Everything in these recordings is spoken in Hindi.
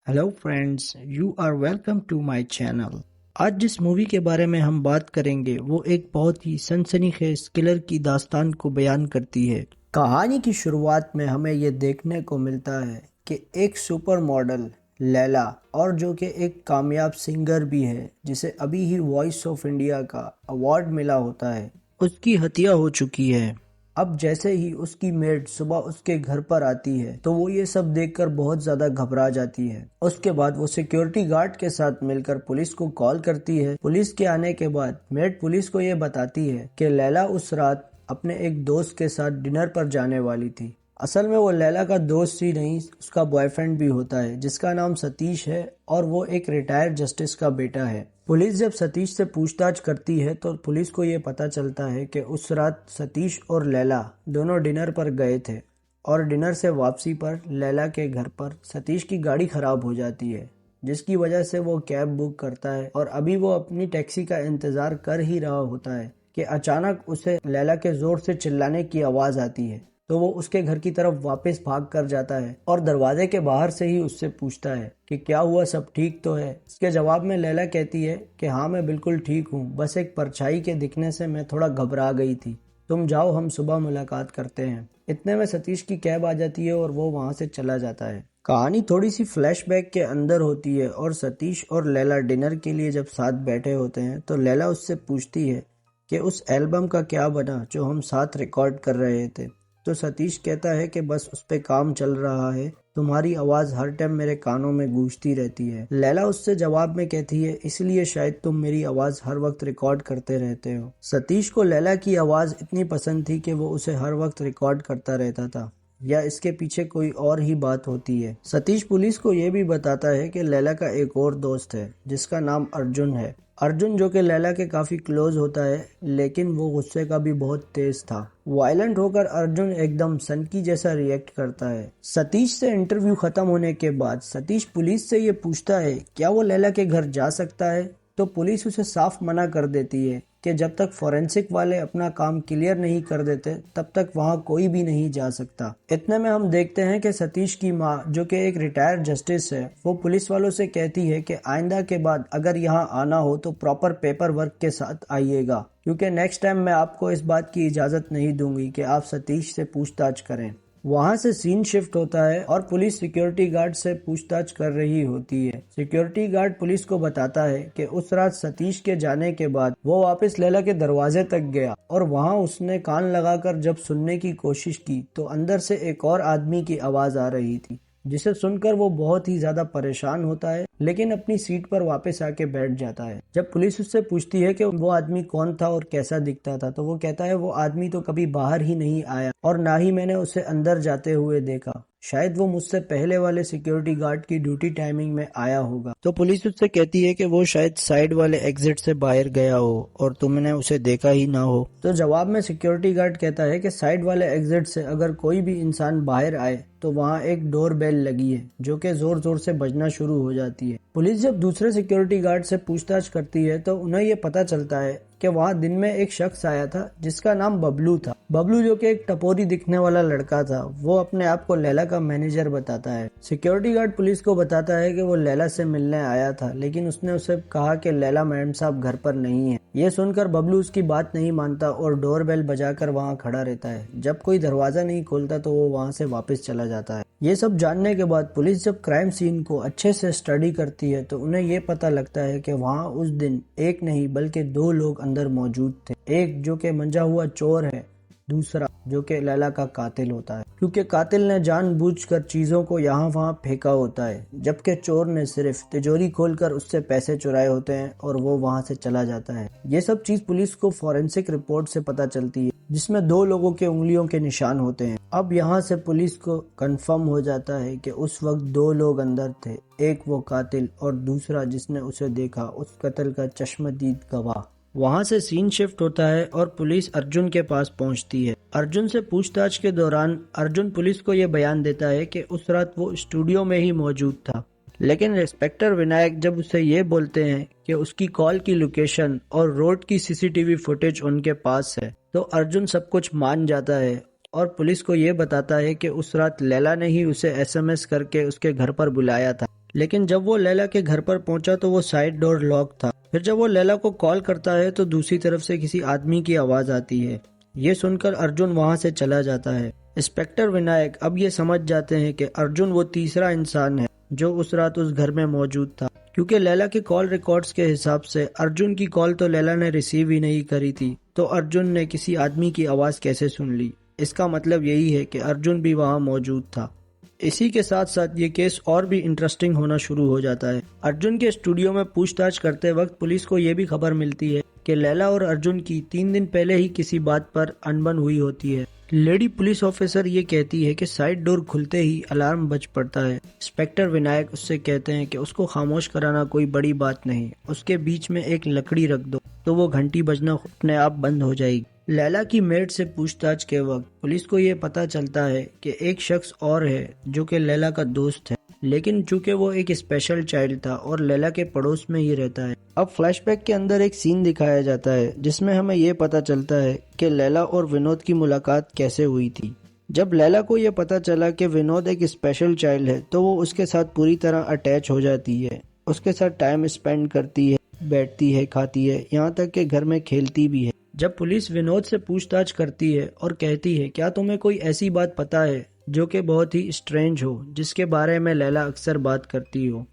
Hello friends, you are welcome to my channel. आज जिस मूवी के बारे में हम बात करेंगे वो एक बहुत ही सनसनीखेज किलर की दास्तान को बयान करती है। कहानी की शुरुआत में हमें ये देखने को मिलता है कि एक सुपर मॉडल लैला, और जो कि एक कामयाब सिंगर भी है जिसे अभी ही वॉइस ऑफ इंडिया का अवार्ड मिला होता है, उसकी हत्या हो चुकी है। अब जैसे ही उसकी मेड सुबह उसके घर पर आती है तो वो ये सब देखकर बहुत ज्यादा घबरा जाती है। उसके बाद वो सिक्योरिटी गार्ड के साथ मिलकर पुलिस को कॉल करती है। पुलिस के आने के बाद मेड पुलिस को ये बताती है कि लैला उस रात अपने एक दोस्त के साथ डिनर पर जाने वाली थी। असल में वो लैला का दोस्त ही नहीं, उसका बॉयफ्रेंड भी होता है जिसका नाम सतीश है, और वो एक रिटायर्ड जस्टिस का बेटा है। पुलिस जब सतीश से पूछताछ करती है तो पुलिस को ये पता चलता है कि उस रात सतीश और लैला दोनों डिनर पर गए थे, और डिनर से वापसी पर लैला के घर पर सतीश की गाड़ी खराब हो जाती है, जिसकी वजह से वो कैब बुक करता है। और अभी वो अपनी टैक्सी का इंतजार कर ही रहा होता है कि अचानक उसे लैला के जोर से चिल्लाने की आवाज आती है। तो वो उसके घर की तरफ वापस भाग कर जाता है और दरवाजे के बाहर से ही उससे पूछता है कि क्या हुआ, सब ठीक तो है। इसके जवाब में लैला कहती है कि हाँ, मैं बिल्कुल ठीक हूँ, बस एक परछाई के दिखने से मैं थोड़ा घबरा गई थी। तुम जाओ, हम सुबह मुलाकात करते हैं। इतने में सतीश की कैब आ जाती है और वो वहां से चला जाता है। कहानी थोड़ी सी फ्लैशबैक के अंदर होती है और सतीश और लैला डिनर के लिए जब साथ बैठे होते हैं तो लैला उससे पूछती है कि उस एल्बम का क्या बना जो हम साथ रिकॉर्ड कर रहे थे। तो सतीश कहता है कि बस उस पे काम चल रहा है, तुम्हारी आवाज हर टाइम मेरे कानों में गूंजती रहती है। लैला उससे जवाब में कहती है, इसलिए शायद तुम मेरी आवाज हर वक्त रिकॉर्ड करते रहते हो। सतीश को लैला की आवाज इतनी पसंद थी कि वो उसे हर वक्त रिकॉर्ड करता रहता था, या इसके पीछे कोई और ही बात होती है। सतीश पुलिस को ये भी बताता है कि लैला का एक और दोस्त है जिसका नाम अर्जुन है। अर्जुन जो कि लैला के काफी क्लोज होता है, लेकिन वो गुस्से का भी बहुत तेज था। वायलेंट होकर अर्जुन एकदम सनकी जैसा रिएक्ट करता है। सतीश से इंटरव्यू खत्म होने के बाद सतीश पुलिस से ये पूछता है क्या वो लैला के घर जा सकता है, तो पुलिस उसे साफ मना कर देती है कि जब तक फोरेंसिक वाले अपना काम क्लियर नहीं कर देते तब तक वहां कोई भी नहीं जा सकता। इतने में हम देखते हैं कि सतीश की माँ, जो कि एक रिटायर्ड जस्टिस है, वो पुलिस वालों से कहती है कि आइंदा के बाद अगर यहाँ आना हो तो प्रॉपर पेपर वर्क के साथ आइएगा, क्योंकि नेक्स्ट टाइम मैं आपको इस बात की इजाजत नहीं दूंगी कि आप सतीश से पूछताछ करें। वहां से सीन शिफ्ट होता है और पुलिस सिक्योरिटी गार्ड से पूछताछ कर रही होती है। सिक्योरिटी गार्ड पुलिस को बताता है कि उस रात सतीश के जाने के बाद वो वापस लैला के दरवाजे तक गया, और वहां उसने कान लगाकर जब सुनने की कोशिश की तो अंदर से एक और आदमी की आवाज आ रही थी, जिसे सुनकर वो बहुत ही ज्यादा परेशान होता है, लेकिन अपनी सीट पर वापस आके बैठ जाता है। जब पुलिस उससे पूछती है कि वो आदमी कौन था और कैसा दिखता था, तो वो कहता है वो आदमी तो कभी बाहर ही नहीं आया और ना ही मैंने उसे अंदर जाते हुए देखा, शायद वो मुझसे पहले वाले सिक्योरिटी गार्ड की ड्यूटी टाइमिंग में आया होगा। तो पुलिस उससे कहती है कि वो शायद साइड वाले एग्जिट से बाहर गया हो और तुमने उसे देखा ही ना हो। तो जवाब में सिक्योरिटी गार्ड कहता है कि साइड वाले एग्जिट से अगर कोई भी इंसान बाहर आए तो वहाँ एक डोर बेल लगी है जो कि जोर जोर से बजना शुरू हो जाती है। पुलिस जब दूसरे सिक्योरिटी गार्ड से पूछताछ करती है तो उन्हें ये पता चलता है कि वहाँ दिन में एक शख्स आया था जिसका नाम बबलू था। बबलू जो कि एक टपोरी दिखने वाला लड़का था, वो अपने आप को लैला का मैनेजर बताता है। सिक्योरिटी गार्ड पुलिस को बताता है कि वो लैला से मिलने आया था, लेकिन उसने उसे कहा कि लैला मैडम साहब घर पर नहीं है। ये सुनकर बबलू उसकी बात नहीं मानता और डोरबेल बजाकर वहाँ खड़ा रहता है। जब कोई दरवाजा नहीं खोलता तो वो वहाँ से वापस चला जाता है। ये सब जानने के बाद पुलिस जब क्राइम सीन को अच्छे से स्टडी करती है तो उन्हें ये पता लगता है कि वहाँ उस दिन एक नहीं बल्कि दो लोग अंदर मौजूद थे। एक जो कि मंजा हुआ चोर है, दूसरा जो कि लैला का कातिल होता है, क्योंकि कातिल ने जानबूझकर चीजों को यहाँ वहाँ फेंका होता है, जबकि चोर ने सिर्फ तिजोरी खोलकर उससे पैसे चुराए होते हैं और वो वहाँ से चला जाता है। ये सब चीज पुलिस को फॉरेंसिक रिपोर्ट से पता चलती है, जिसमें दो लोगों के उंगलियों के निशान होते हैं। अब यहाँ से पुलिस को कंफर्म हो जाता है कि उस वक्त दो लोग अंदर थे, एक वो कातिल और दूसरा जिसने उसे देखा, उस कत्ल का चश्मदीद गवाह। वहाँ से सीन शिफ्ट होता है और पुलिस अर्जुन के पास पहुँचती है। अर्जुन से पूछताछ के दौरान अर्जुन पुलिस को ये बयान देता है कि उस रात वो स्टूडियो में ही मौजूद था, लेकिन इंस्पेक्टर विनायक जब उसे ये बोलते हैं कि उसकी कॉल की लोकेशन और रोड की सीसीटीवी फुटेज उनके पास है, तो अर्जुन सब कुछ मान जाता है और पुलिस को ये बताता है कि उस रात लैला ने ही उसे एसएमएस करके उसके घर पर बुलाया था, लेकिन जब वो लैला के घर पर पहुंचा तो वो साइड डोर लॉक था। फिर जब वो लैला को कॉल करता है तो दूसरी तरफ से किसी आदमी की आवाज आती है। ये सुनकर अर्जुन वहां से चला जाता है। इंस्पेक्टर विनायक अब ये समझ जाते हैं कि अर्जुन वो तीसरा इंसान है जो उस रात उस घर में मौजूद था, क्योंकि लैला के कॉल रिकॉर्ड्स के हिसाब से अर्जुन की कॉल तो लैला ने रिसीव ही नहीं करी थी, तो अर्जुन ने किसी आदमी की आवाज कैसे सुन ली। इसका मतलब यही है कि अर्जुन भी वहां मौजूद था। इसी के साथ साथ ये केस और भी इंटरेस्टिंग होना शुरू हो जाता है। अर्जुन के स्टूडियो में पूछताछ करते वक्त पुलिस को ये भी खबर मिलती है कि लैला और अर्जुन की 3 दिन पहले ही किसी बात पर अनबन हुई होती है। लेडी पुलिस ऑफिसर ये कहती है कि साइड डोर खुलते ही अलार्म बज पड़ता है। इंस्पेक्टर विनायक उससे कहते हैं कि उसको खामोश कराना कोई बड़ी बात नहीं, उसके बीच में एक लकड़ी रख दो तो वो घंटी बजना अपने आप बंद हो जाएगी। लैला की मेड से पूछताछ के वक्त पुलिस को ये पता चलता है कि एक शख्स और है जो कि लैला का दोस्त है, लेकिन चूंकि वो एक स्पेशल चाइल्ड था और लैला के पड़ोस में ही रहता है। अब फ्लैशबैक के अंदर एक सीन दिखाया जाता है जिसमें हमें ये पता चलता है कि लैला और विनोद की मुलाकात कैसे हुई थी। जब लैला को ये पता चला कि विनोद एक स्पेशल चाइल्ड है तो वो उसके साथ पूरी तरह अटैच हो जाती है, उसके साथ टाइम स्पेंड करती है, बैठती है, खाती है, यहाँ तक कि घर में खेलती भी है। जब पुलिस विनोद से पूछताछ करती है और कहती है क्या तुम्हें कोई ऐसी बात पता है जो कि बहुत ही स्ट्रेंज हो, जिसके बारे में लैला अक्सर बात करती हो,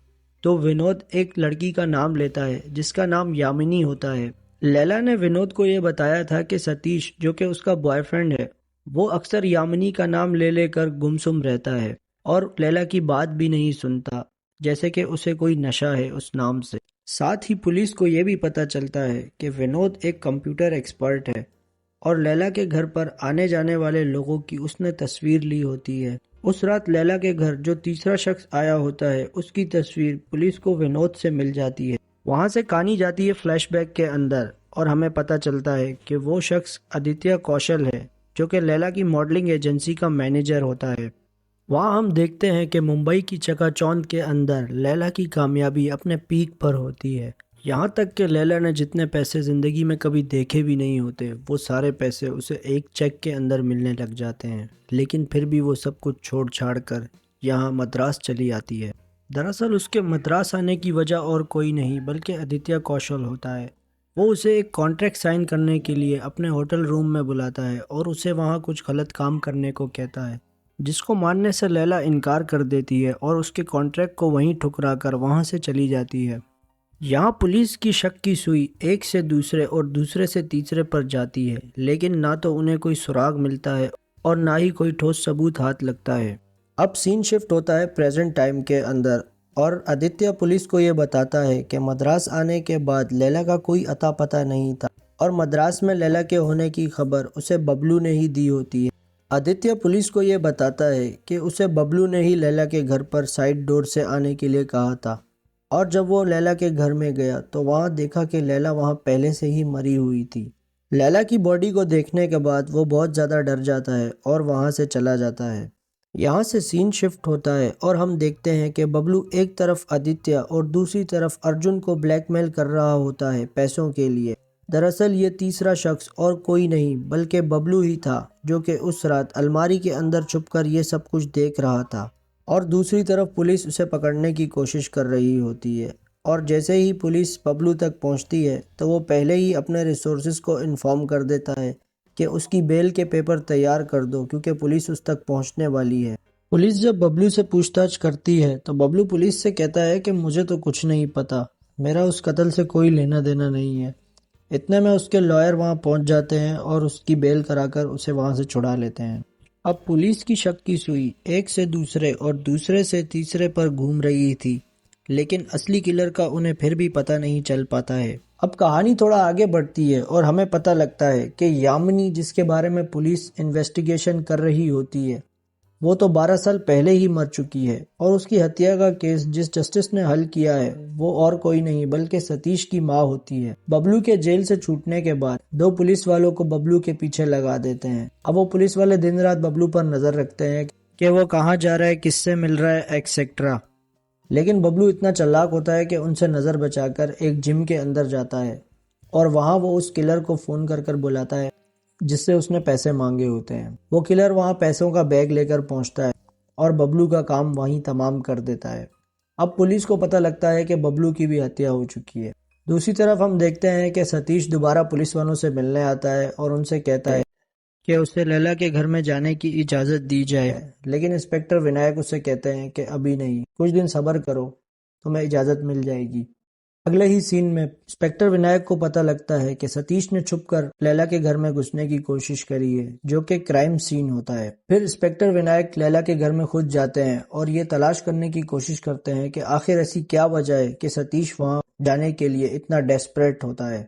तो विनोद एक लड़की का नाम लेता है जिसका नाम यामिनी होता है। लैला ने विनोद को ये बताया था कि सतीश जो कि उसका बॉयफ्रेंड है वो अक्सर यामिनी का नाम ले लेकर गुमसुम रहता है और लैला की बात भी नहीं सुनता, जैसे कि उसे कोई नशा है उस नाम से। साथ ही पुलिस को यह भी पता चलता है कि विनोद एक कंप्यूटर एक्सपर्ट है और लैला के घर पर आने जाने वाले लोगों की उसने तस्वीर ली होती है। उस रात लैला के घर जो तीसरा शख्स आया होता है उसकी तस्वीर पुलिस को विनोद से मिल जाती है। वहां से कहानी जाती है फ्लैशबैक के अंदर और हमें पता चलता है कि वो शख्स आदित्य कौशल है जो कि लैला की मॉडलिंग एजेंसी का मैनेजर होता है। वहाँ हम देखते हैं कि मुंबई की चकाचौंध के अंदर लैला की कामयाबी अपने पीक पर होती है। यहाँ तक कि लैला ने जितने पैसे ज़िंदगी में कभी देखे भी नहीं होते वो सारे पैसे उसे एक चेक के अंदर मिलने लग जाते हैं, लेकिन फिर भी वो सब कुछ छोड़ छाड़ कर यहाँ मद्रास चली आती है। दरअसल उसके मद्रास आने की वजह और कोई नहीं बल्कि आदित्य कौशल होता है। वो उसे एक कॉन्ट्रैक्ट साइन करने के लिए अपने होटल रूम में बुलाता है और उसे वहाँ कुछ गलत काम करने को कहता है, जिसको मानने से लैला इनकार कर देती है और उसके कॉन्ट्रैक्ट को वहीं ठुकरा कर वहाँ से चली जाती है। यहाँ पुलिस की शक की सुई एक से दूसरे और दूसरे से तीसरे पर जाती है, लेकिन ना तो उन्हें कोई सुराग मिलता है और ना ही कोई ठोस सबूत हाथ लगता है। अब सीन शिफ्ट होता है प्रेजेंट टाइम के अंदर और आदित्य पुलिस को ये बताता है कि मद्रास आने के बाद लैला का कोई अता पता नहीं था और मद्रास में लैला के होने की खबर उसे बबलू ने ही दी होती है। आदित्य पुलिस को ये बताता है कि उसे बबलू ने ही लैला के घर पर साइड डोर से आने के लिए कहा था और जब वो लैला के घर में गया तो वहाँ देखा कि लैला वहाँ पहले से ही मरी हुई थी। लैला की बॉडी को देखने के बाद वो बहुत ज़्यादा डर जाता है और वहाँ से चला जाता है। यहाँ से सीन शिफ्ट होता है और हम देखते हैं कि बबलू एक तरफ आदित्य और दूसरी तरफ अर्जुन को ब्लैकमेल कर रहा होता है पैसों के लिए। दरअसल ये तीसरा शख्स और कोई नहीं बल्कि बबलू ही था जो कि उस रात अलमारी के अंदर छुपकर ये सब कुछ देख रहा था और दूसरी तरफ पुलिस उसे पकड़ने की कोशिश कर रही होती है। और जैसे ही पुलिस बबलू तक पहुंचती है तो वो पहले ही अपने रिसोर्सेज को इन्फॉर्म कर देता है कि उसकी बेल के पेपर तैयार कर दो क्योंकि पुलिस उस तक पहुंचने वाली है। पुलिस जब बबलू से पूछताछ करती है तो बबलू पुलिस से कहता है कि मुझे तो कुछ नहीं पता, मेरा उस कत्ल से कोई लेना देना नहीं है। इतने में उसके लॉयर वहां पहुंच जाते हैं और उसकी बेल कराकर उसे वहां से छुड़ा लेते हैं। अब पुलिस की शक की सुई एक से दूसरे और दूसरे से तीसरे पर घूम रही थी, लेकिन असली किलर का उन्हें फिर भी पता नहीं चल पाता है। अब कहानी थोड़ा आगे बढ़ती है और हमें पता लगता है कि यामिनी जिसके बारे में पुलिस इन्वेस्टिगेशन कर रही होती है वो तो 12 साल पहले ही मर चुकी है और उसकी हत्या का केस जिस जस्टिस ने हल किया है वो और कोई नहीं बल्कि सतीश की माँ होती है। बबलू के जेल से छूटने के बाद 2 पुलिस वालों को बबलू के पीछे लगा देते हैं। अब वो पुलिस वाले दिन रात बबलू पर नजर रखते हैं कि वो कहाँ जा रहा है, किससे मिल रहा है, एक्सेट्रा। लेकिन बबलू इतना चालाक होता है कि उनसे नजर बचाकर एक जिम के अंदर जाता है और वहां वो उस किलर को फोन कर बुलाता है जिससे उसने पैसे मांगे होते हैं। वो किलर वहां पैसों का बैग लेकर पहुंचता है और बबलू का काम वहीं तमाम कर देता है। अब पुलिस को पता लगता है कि बबलू की भी हत्या हो चुकी है। दूसरी तरफ हम देखते हैं कि सतीश दोबारा पुलिस वालों से मिलने आता है और उनसे कहता है कि उसे लैला के घर में जाने की इजाज़त दी जाए, लेकिन इंस्पेक्टर विनायक उससे कहते हैं कि अभी नहीं, कुछ दिन सब्र करो, तुम्हें इजाज़त मिल जाएगी। अगले ही सीन में इंस्पेक्टर विनायक को पता लगता है कि सतीश ने छुपकर लैला के घर में घुसने की कोशिश करी है, जो कि क्राइम सीन होता है। फिर इंस्पेक्टर विनायक लैला के घर में खुद जाते हैं और ये तलाश करने की कोशिश करते हैं कि आखिर ऐसी क्या वजह है कि सतीश वहां जाने के लिए इतना डेस्परेट होता है।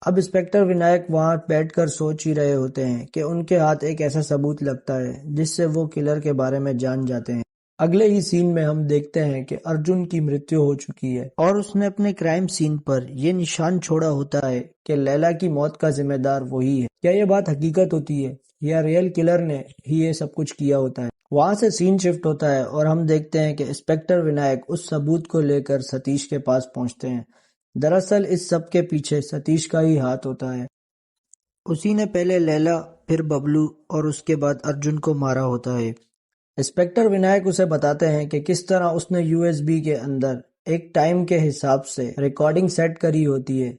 अब इंस्पेक्टर विनायक वहां बैठकर सोच ही रहे होते हैं कि उनके हाथ एक ऐसा सबूत लगता है जिससे वो किलर के बारे में जान जाते हैं। अगले ही सीन में हम देखते हैं कि अर्जुन की मृत्यु हो चुकी है और उसने अपने क्राइम सीन पर यह निशान छोड़ा होता है कि लैला की मौत का जिम्मेदार वही है। क्या यह बात हकीकत होती है या रियल किलर ने ही ये सब कुछ किया होता है? वहां से सीन शिफ्ट होता है और हम देखते हैं कि इंस्पेक्टर विनायक उस सबूत को लेकर सतीश के पास पहुंचते हैं। दरअसल इस सब के पीछे सतीश का ही हाथ होता है। उसी ने पहले लैला, फिर बबलू और उसके बाद अर्जुन को मारा होता है। इंस्पेक्टर विनायक उसे बताते हैं कि किस तरह उसने यूएसबी के अंदर एक टाइम के हिसाब से रिकॉर्डिंग सेट करी होती है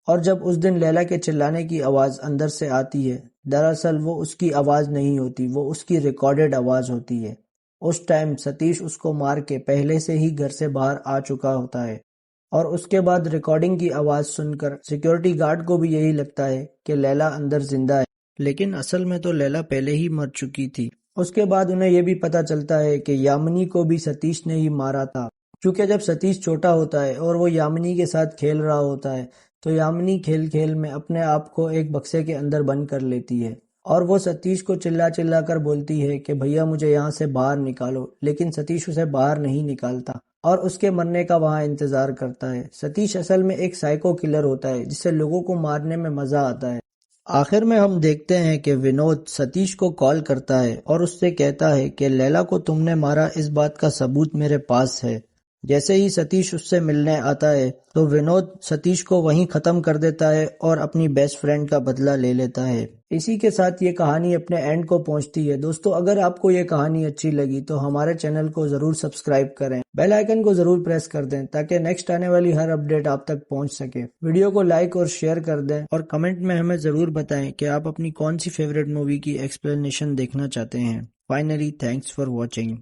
और जब उस दिन लैला के चिल्लाने की आवाज़ अंदर से आती है, दरअसल वो उसकी आवाज़ नहीं होती, वो उसकी रिकॉर्डेड आवाज़ होती है। उस टाइम सतीश उसको मार के पहले से ही घर से बाहर आ चुका होता है और उसके बाद रिकॉर्डिंग की आवाज़ सुनकर सिक्योरिटी गार्ड को भी यही लगता है कि लैला अंदर जिंदा है, लेकिन असल में तो लैला पहले ही मर चुकी थी। उसके बाद उन्हें यह भी पता चलता है कि यामिनी को भी सतीश ने ही मारा था, क्योंकि जब सतीश छोटा होता है और वो यामिनी के साथ खेल रहा होता है तो यामिनी खेल खेल में अपने आप को एक बक्से के अंदर बंद कर लेती है और वो सतीश को चिल्ला चिल्ला कर बोलती है कि भैया मुझे यहाँ से बाहर निकालो, लेकिन सतीश उसे बाहर नहीं निकालता और उसके मरने का वहाँ इंतजार करता है। सतीश असल में एक साइको किलर होता है जिससे लोगों को मारने में मजा आता है। आखिर में हम देखते हैं कि विनोद सतीश को कॉल करता है और उससे कहता है कि लैला को तुमने मारा, इस बात का सबूत मेरे पास है। जैसे ही सतीश उससे मिलने आता है तो विनोद सतीश को वहीं खत्म कर देता है और अपनी बेस्ट फ्रेंड का बदला ले लेता है। इसी के साथ ये कहानी अपने एंड को पहुंचती है। दोस्तों, अगर आपको ये कहानी अच्छी लगी तो हमारे चैनल को जरूर सब्सक्राइब करें, बेल आइकन को जरूर प्रेस कर दें ताकि नेक्स्ट आने वाली हर अपडेट आप तक पहुंच सके। वीडियो को लाइक और शेयर कर दें और कमेंट में हमें जरूर बताएं कि आप अपनी कौन सी फेवरेट मूवी की एक्सप्लेनेशन देखना चाहते हैं। Finally, thanks for watching.